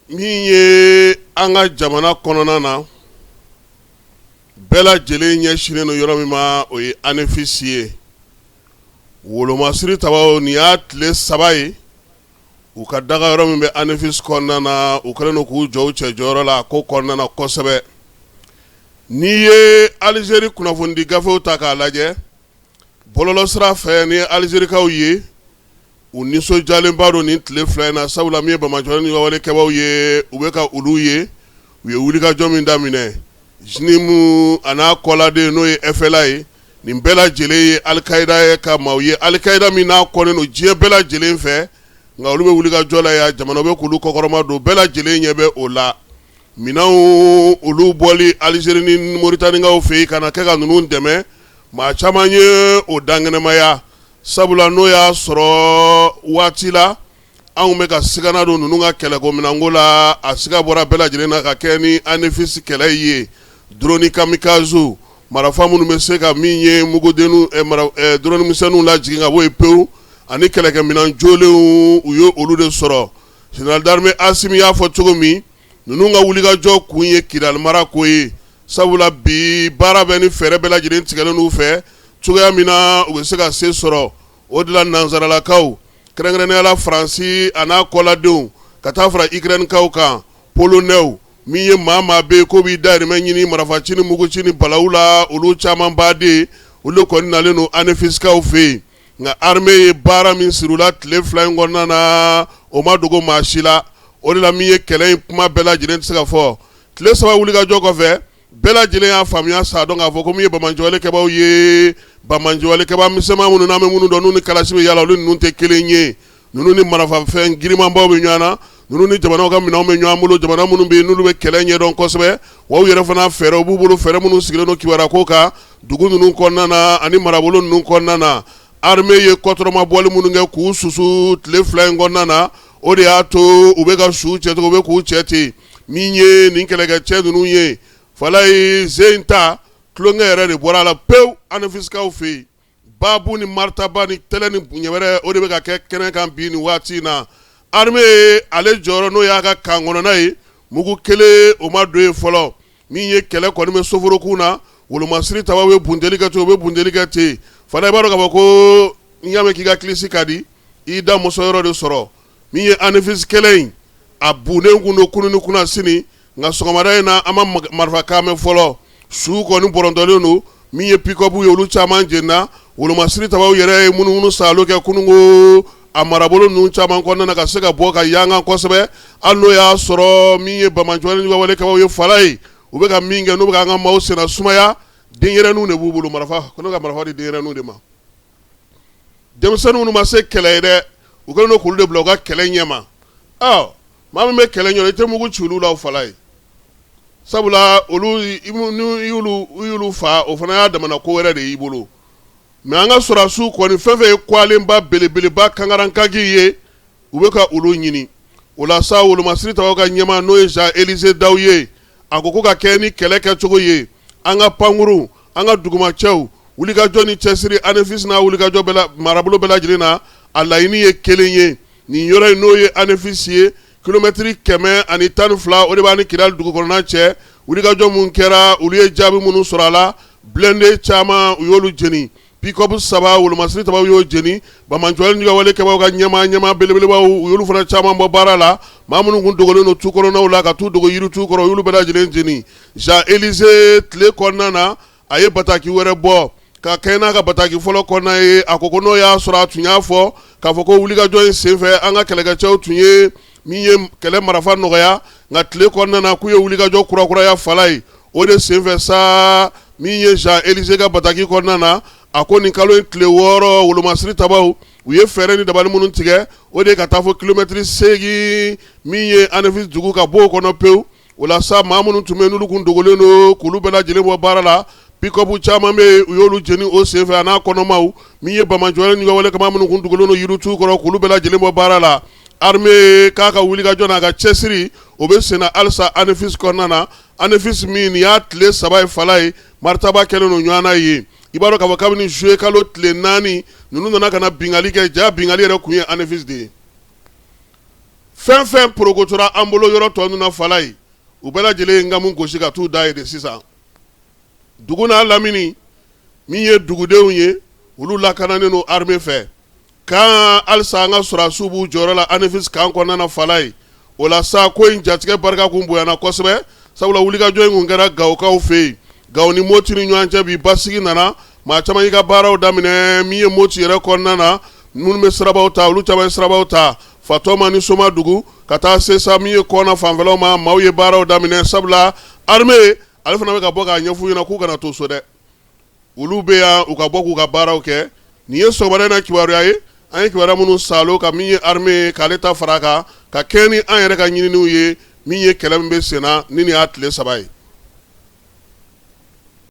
min ye an ka jamana kɔnɔna na bɛɛ lajɛlen ɲɛsinnen don yɔrɔ min ma o ye anefisi ye. Wolomasiri tabaw ni y'a tile 3 ye u ka daga yɔrɔ min bɛ anefisi kɔnɔna na u kɛlen don k'u jɔ u cɛ jɔyɔrɔ la ko kɔnɔna na kosɛbɛ. N'i ye Alizeri kunnafoni gafew ta k'a lajɛ bɔlɔlɔsira fɛ ni Alizerikaw ye u nisɔndiyalenba don nin tile 2 in na sabula min ye Bamajɔni ni wawalekɛbaw ye u bɛ ka olu ye u ye wulikajɔ min daminɛ Jinimu a n'a kɔladen n'o ye FLA ye nin bɛɛ lajɛlen ye Al-Qaïda ye ka maaw ye Al-Qaïda min n'a kɔnnen don diɲɛ bɛɛ lajɛlen fɛ nka olu bɛ wulikajɔ la yan jamana bɛ k'olu kɔkɔrɔma don bɛɛ lajɛlen ɲɛ bɛ o la. Minanw olu bɔli Alizeri ni Moritanigaw fɛ yen ka na kɛ ka ninnu dɛmɛ maa caman ye o dangɛnɛmaya sabula n'o y'a sɔrɔ waati la anw bɛ ka sigana don ninnu ka kɛlɛko minanko la a siga bɔra bɛɛ lajɛlen na ka kɛ ni anefisi kɛlɛ ye drone kamikaze marifa minnu bɛ se ka min ye mugudenu drone misɛnninw lajigin ka bɔ yen pewu ani kɛlɛkɛminan jolenw u ye olu de sɔrɔ. Général d'armée Asimi y'a fɔ cogo min ninnu ka wulikajɔ kun ye Kidal mara ko ye sabula bi baara bɛ ni fɛɛrɛ bɛɛ lajɛlen tigɛlen n'u fɛ cogoya min na u bɛ se ka se sɔrɔ o de la nanzaralakaw kɛrɛnkɛrɛnnenya Faransi a n'a kɔladenw ka taa fara Ukrainekaw kan Polonɛw min ye maa bɛ yen ko b'i dahirimɛ ɲini marifaci ni muguci ni balawu la olu caman baden olu kɔni nalen don anefisikaw fɛ yen nka armée ye baara min siri u la tile 2 in kɔnɔna na o ma dogo maa si la. O de la min ye kɛlɛ in kuma bɛɛ lajɛlen tɛ se ka fɔ tile 3 wulikajɔ kɔfɛ bɛɛ lajɛlen y'a faamuya sa dɔn k'a fɔ ko min ye Bamajɔwalekɛbaw ye Bamajɔwalekɛba misɛnman minnu n'an bɛ minnu dɔn n'u ni kalasi bɛ yala olu ninnu tɛ kelen ye ninnu ni marafafɛn girimanbaw bɛ ɲɔgɔn na ninnu ni jamanaw ka minɛnw bɛ ɲɔgɔn bolo jamana minnu bɛ yen n'olu bɛ kɛlɛ ɲɛdɔn kosɛbɛ wa u yɛrɛ fana fɛɛrɛw b'u bolo fɛɛrɛ minnu sigilen don kibaruya ko kan dugu ninnu kɔnɔna na ani marabolo ninnu kɔnɔna na armée ye kɔtɔrɔma bɔli minnu kɛ k'u susu tile 2 in kɔnɔna na o de y'a to u bɛ ka su cɛ cogo u bɛ k'u cɛ ten min ye nin kɛlɛkɛcɛ ninnu ye fala ye zen ta tulonkɛ yɛrɛ de bɔra a la pewu anefisikaw fɛ yen babu ni maritaba ni tɛlɛ ni ɲɛ wɛrɛ o de bɛ ka kɛ kɛnɛ kan bi nin waati in na armée ye ale jɔyɔrɔ n'o y'a ka kan kɔnɔna ye mugu kelen o ma don ye fɔlɔ min ye kɛlɛ kɔni bɛ soforokun na wolomasiri tabaw bɛ bundeli kɛ ten u bɛ bundeli kɛ ten fala i b'a dɔn k'a fɔ ko n'i y'a mɛn k'i ka kilisi ka di i da mɔsɔn yɔrɔ de sɔrɔ min ye anefisi kɛlɛ in a bunnen kun don kunun ni kunna sini nka sɔgɔmada in na an ma marifakan mɛn fɔlɔ su kɔni bɔrɔntɔlen don min ye pick-up ye olu caman jenina wolomasiri tabaw yɛrɛ ye munumunu salo kɛ kununko a marabolo ninnu caman kɔnɔna na ka se ka bɔ ka yangan kosɛbɛ hali n'o y'a sɔrɔ min ye Bamajɔni ni wawalekɛbaw ye fala ye u bɛ ka min kɛ n'u bɛ ka an ka maaw senna sumaya denyɛrɛninw de b'u bolo marifa ko ne ka marifa di denyɛrɛninw de ma denmisɛnninw minnu ma se kɛlɛ ye dɛ u kɛlen don k'olu de bila u ka kɛlɛ ɲɛma maa min bɛ kɛlɛ ɲɛ i tɛ mugu ci olu la o fala ye sabula olu i y'olu fa o fana y'a damana ko wɛrɛ de y'i bolo mɛ an ka sɔrɔdasiw kɔni fɛn fɛn ye kwalenba belebeleba kangarankangi ye u bɛ ka olu ɲini o la sa wolomasiri tabaw ka ɲɛma n'o ye Jean Élisée Daw ye a ko ka kɛ ni kɛlɛ kɛcogo ye an ka pankuru an ka dugumacɛw wulikajɔ ni cɛsiri anefisi n'a wulikajɔ marabolo bɛɛ lajɛlen na a laɲini ye kelen ye nin yɔrɔ in n'o ye anefisi ye kilomɛtiri 112 o de b'a ni Kidal dugu kɔnɔna cɛ wulikajɔ mun kɛra olu ye jaabi minnu sɔrɔ a la blende caman u y'olu jeni pick-up 3 wolomasiri tabaw y'o jeni Bamajɔni ni wawalekɛbaw ka ɲɛma belebelebaw u y'olu fana caman bɔ baara la maa minnu kun dogolen don tu kɔnɔnaw la ka t'u dogo yiri tu kɔrɔ u y'olu bɛɛ lajɛlen jeni Jean Élisée tile kɔnɔna na a ye bataki wɛrɛ bɔ ka kɛ n'a ka bataki fɔlɔ kɔnɔna ye a ko n'o y'a sɔrɔ a tun y'a fɔ k'a fɔ ko wulikajɔ in senfɛ an ka kɛlɛkɛcɛw tun ye min ye kɛlɛ marafa nɔgɔya nka tile kɔnɔna na k'u ye wulikajɔ kurakuraya fala ye o de senfɛ sa min ye Jean Élisée ka bataki kɔnɔna na a ko nin kalo in tile 6 wolomasiri tabaw u ye fɛɛrɛ ni dabali minnu tigɛ o de ka taa fɔ kilomɛtiri 8 min ye anefisi dugu ka bɔ o kɔnɔ pewu o la sa maa minnu tun bɛ n'olu kun dogolen don k'olu bɛɛ lajɛlen bɔ baara la pick-up caman bɛ u y'olu jeni o senfɛ a n'a kɔnɔmaw min ye Bamajɔni ni wawalekɛba minnu kun dogolen don yiritu kɔrɔ k'olu bɛɛ lajɛlen bɔ baara la armée k'a ka wulikajɔ n'a ka cɛsiri o bɛ senna halisa anefisi kɔnɔna na anefisi min nin y'a tile 3 ye fala ye maritaba kɛlen don ɲɔgɔn na ye i b'a dɔn k'a fɔ kabini juillet kalo tile 4 ninnu nana ka na bingali kɛ ja bingali yɛrɛ kun ye anefisi de ye fɛn porokotora an bolo yɔrɔ tɔ ninnu na fala ye u bɛɛ lajɛlen ye ngamu gosi ka t'u da ye de sisan dugu n'a lamini min ye dugudenw ye olu lakananen don armée fɛ kan halisa an ka sɔrɔdasiw b'u jɔyɔrɔ la ANEFIS kan kɔnɔna na fala ye o la sa ko in jatigɛ barika kun bonyana kosɛbɛ sabula wulikajɔ in kun kɛra Gawokaw fɛ yen Gawo ni Moti ni ɲɔgɔn cɛ bi basigi nana maa caman y'i ka baaraw daminɛ min ye Moti yɛrɛ kɔnɔna na minnu bɛ sirabaw ta olu caman ye sirabaw ta Fatɔma ni Somadugu ka taa se sa min ye kɔnɔ fanfɛlaw ma maaw ye baaraw daminɛ sabula armée ale fana bɛ ka bɔ k'a ɲɛf'u ɲɛna k'u kana to so dɛ olu bɛ yan u ka bɔ k'u ka baaraw kɛ nin ye sɔgɔmada in na kibaruya ye an ye kibaruya minnu salo ka min ye armée k'ale ta fara kan ka kɛ ni an yɛrɛ ka ɲininiw ye min ye kɛlɛ min bɛ sen na ni nin y'a tile 3 ye